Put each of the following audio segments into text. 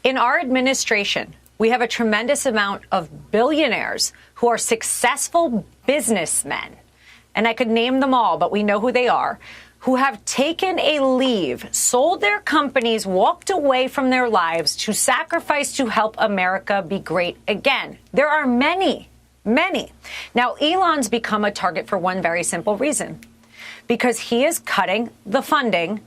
In our administration, we have a tremendous amount of billionaires who are successful businessmen. And I could name them all, but we know who they are, who have taken a leave, sold their companies, walked away from their lives to sacrifice to help America be great again. There are many, many. Now, Elon's become a target for one very simple reason, because he is cutting the funding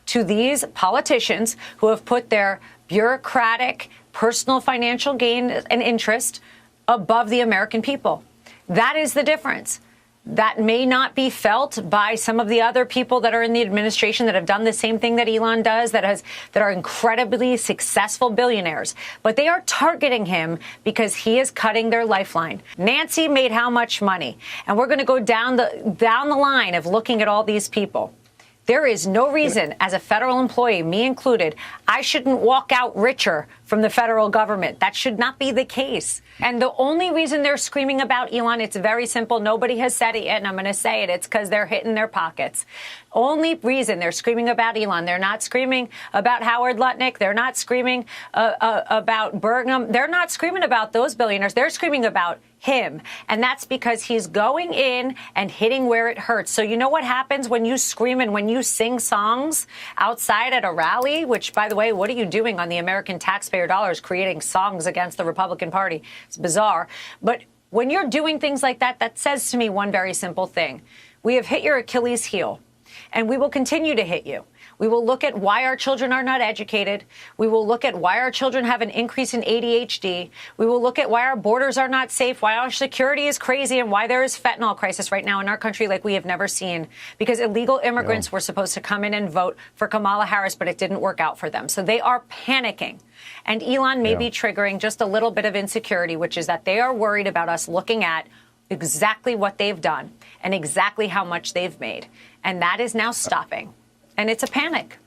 to these politicians who have put their bureaucratic, personal financial gain and interest above the American people. That is the difference. That may not be felt by some of the other people that are in the administration that have done the same thing that Elon does, that are incredibly successful billionaires. But they are targeting him because he is cutting their lifeline. Nancy made how much money? And we're going to go down the line of looking at all these people. There is no reason, as a federal employee, me included, I shouldn't walk out richer from the federal government. That should not be the case. And the only reason they're screaming about Elon, it's very simple. Nobody has said it yet, and I'm going to say it. It's because they're hitting their pockets. Only reason they're screaming about Elon. They're not screaming about Howard Lutnick. They're not screaming about Bergam. They're not screaming about those billionaires. They're screaming about him. And that's because he's going in and hitting where it hurts. So you know what happens when you scream and when you sing songs outside at a rally, which, by the way, what are you doing on the American taxpayer dollars, creating songs against the Republican Party? It's bizarre. But when you're doing things like that, that says to me one very simple thing. We have hit your Achilles heel, and we will continue to hit you. We will look at why our children are not educated. We will look at why our children have an increase in ADHD. We will look at why our borders are not safe, why our security is crazy, and why there is fentanyl crisis right now in our country like we have never seen. Because illegal immigrants were supposed to come in and vote for Kamala Harris, but it didn't work out for them. So they are panicking. And Elon may be triggering just a little bit of insecurity, which is that they are worried about us looking at exactly what they've done and exactly how much they've made. And that is now stopping. And it's a panic.